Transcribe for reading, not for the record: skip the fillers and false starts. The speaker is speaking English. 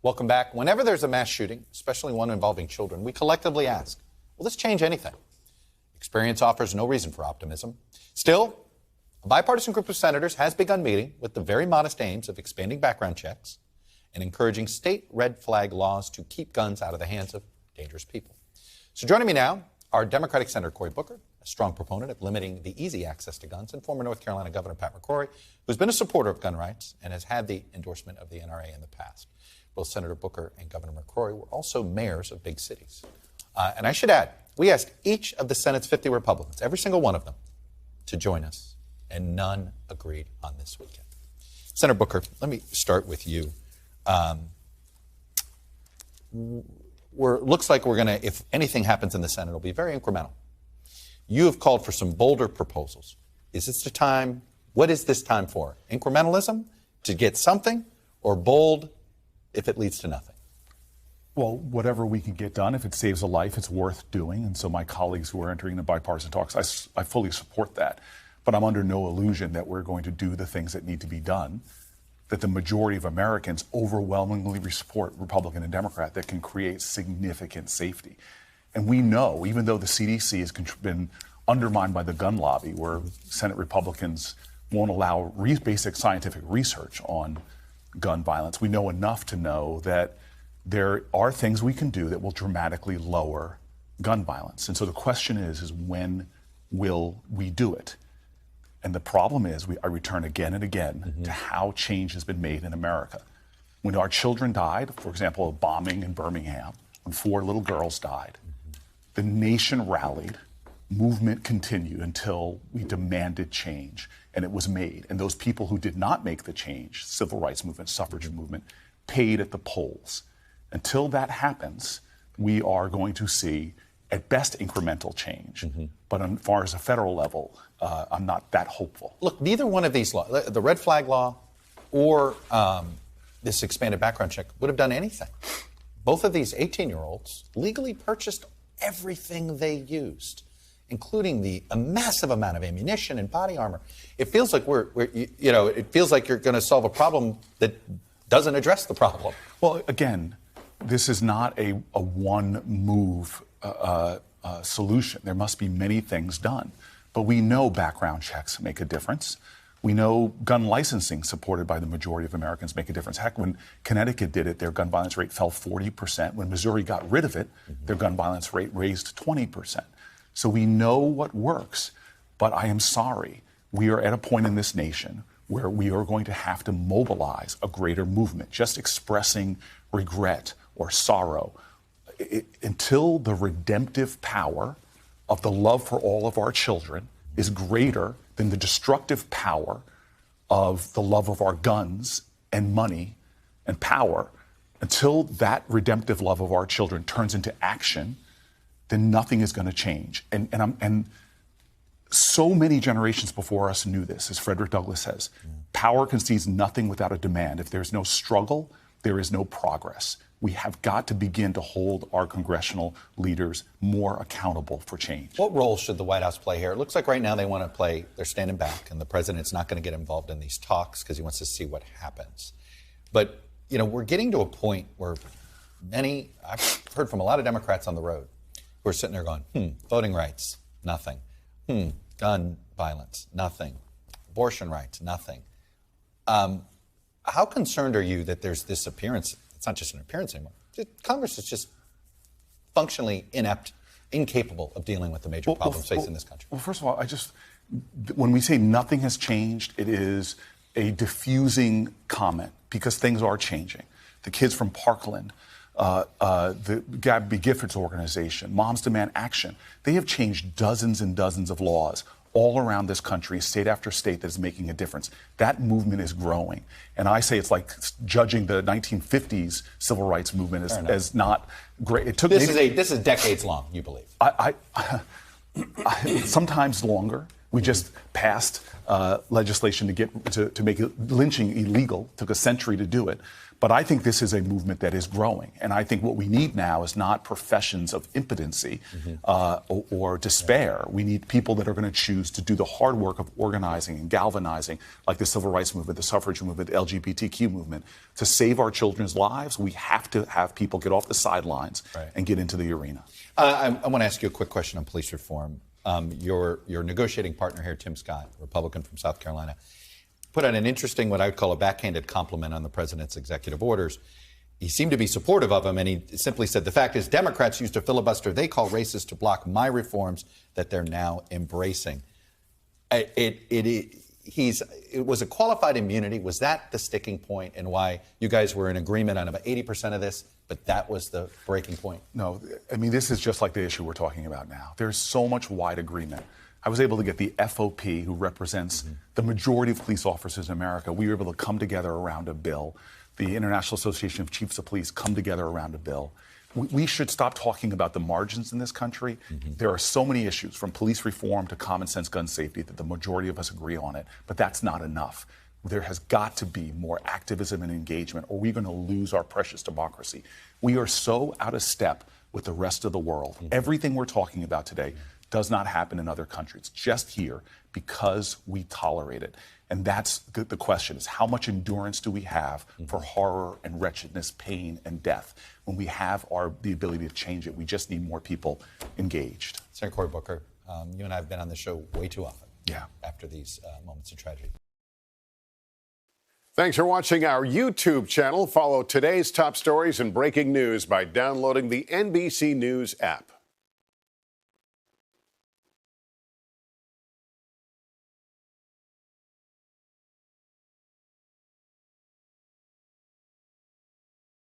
Welcome back. Whenever there's a mass shooting, especially one involving children, we collectively ask, will this change anything? Experience offers no reason for optimism. Still, a bipartisan group of senators has begun meeting with the very modest aims of expanding background checks and encouraging state red flag laws to keep guns out of the hands of dangerous people. So joining me now are Democratic Senator Cory Booker, a strong proponent of limiting the easy access to guns, and former North Carolina Governor Pat McCrory, who's been a supporter of gun rights and has had the endorsement of the NRA in the past. Both Senator Booker and Governor McCrory were also mayors of big cities. And I should add, we asked each of the Senate's 50 Republicans, every single one of them, to join us, and none agreed on this weekend. Senator Booker, let me start with you. Looks like we're going to, if anything happens in the Senate, it'll be very incremental. You have called for some bolder proposals. Is this the time? What is this time for? Incrementalism to get something, or bold if it leads to nothing? Well, whatever we can get done, if it saves a life, it's worth doing. And so my colleagues who are entering the bipartisan talks, I fully support that. But I'm under no illusion that we're going to do the things that need to be done, that the majority of Americans overwhelmingly support, Republican and Democrat, that can create significant safety. And we know, even though the CDC has been undermined by the gun lobby, where Senate Republicans won't allow basic scientific research on gun violence, we know enough to know that there are things we can do that will dramatically lower gun violence. And so the question is when will we do it? And the problem is, I return again and again to how change has been made in America. When our children died, for example, a bombing in Birmingham, when 4 little girls died, the nation rallied, movement continued until we demanded change, and it was made. And those people who did not make the change, civil rights movement, suffrage movement, paid at the polls. Until that happens, we are going to see, at best, incremental change. But as far as a federal level, I'm not that hopeful. Look, neither one of these laws, the red flag law or this expanded background check, would have done anything. Both of these 18-year-olds legally purchased everything they used, including a massive amount of ammunition and body armor. It feels like it feels like you're going to solve a problem that doesn't address the problem. Well, again, this is not a one-move solution. There must be many things done. But we know background checks make a difference. We know gun licensing supported by the majority of Americans make a difference. Heck, when Connecticut did it, their gun violence rate fell 40%. When Missouri got rid of it, their gun violence rate raised 20%. So we know what works. But I am sorry, we are at a point in this nation where we are going to have to mobilize a greater movement. Just expressing regret or sorrow, until the redemptive power of the love for all of our children is greater than the destructive power of the love of our guns and money and power, until that redemptive love of our children turns into action, then nothing is going to change. And so many generations before us knew this, as Frederick Douglass says. Power concedes nothing without a demand. If there's no struggle, there is no progress. We have got to begin to hold our congressional leaders more accountable for change. What role should the White House play here? It looks like right now they want to play, they're standing back, and the president's not going to get involved in these talks because he wants to see what happens. But, we're getting to a point where I've heard from a lot of Democrats on the road who are sitting there going, voting rights, nothing. Gun violence, nothing. Abortion rights, nothing. How concerned are you that there's this appearance? It's not just an appearance anymore. Congress is just functionally inept, incapable of dealing with the major problems facing this country. Well, first of all, when we say nothing has changed, it is a diffusing comment because things are changing. The kids from Parkland, the Gabby Giffords organization, Moms Demand Action, they have changed dozens and dozens of laws all around this country, state after state, that is making a difference. That movement is growing. And I say it's like judging the 1950s civil rights movement as not great. It took this is decades long, you believe? Sometimes longer. We just passed legislation to make lynching illegal. It took a century to do it. But I think this is a movement that is growing. And I think what we need now is not professions of impotency or despair. We need people that are going to choose to do the hard work of organizing and galvanizing, like the civil rights movement, the suffrage movement, the LGBTQ movement. To save our children's lives, we have to have people get off the sidelines and get into the arena. I want to ask you a quick question on police reform. Your negotiating partner here, Tim Scott, Republican from South Carolina, put out an interesting, what I would call a backhanded compliment on the president's executive orders. He seemed to be supportive of them, and he simply said, the fact is Democrats used a filibuster they call racist to block my reforms that they're now embracing. It was a qualified immunity. Was that the sticking point and why you guys were in agreement on about 80% of this, but that was the breaking point? No, I mean, this is just like the issue we're talking about now. There's so much wide agreement. I was able to get the FOP, who represents the majority of police officers in America. We were able to come together around a bill. The International Association of Chiefs of Police come together around a bill. We should stop talking about the margins in this country. There are so many issues, from police reform to common sense gun safety, that the majority of us agree on it. But that's not enough. There has got to be more activism and engagement, or we're going to lose our precious democracy. We are so out of step with the rest of the world. Everything we're talking about today does not happen in other countries, just here, because we tolerate it. And that's the question, is how much endurance do we have for horror and wretchedness, pain and death? When we have the ability to change it, we just need more people engaged. Senator Cory Booker, you and I have been on the show way too often after these moments of tragedy. Thanks for watching our YouTube channel. Follow today's top stories and breaking news by downloading the NBC News app.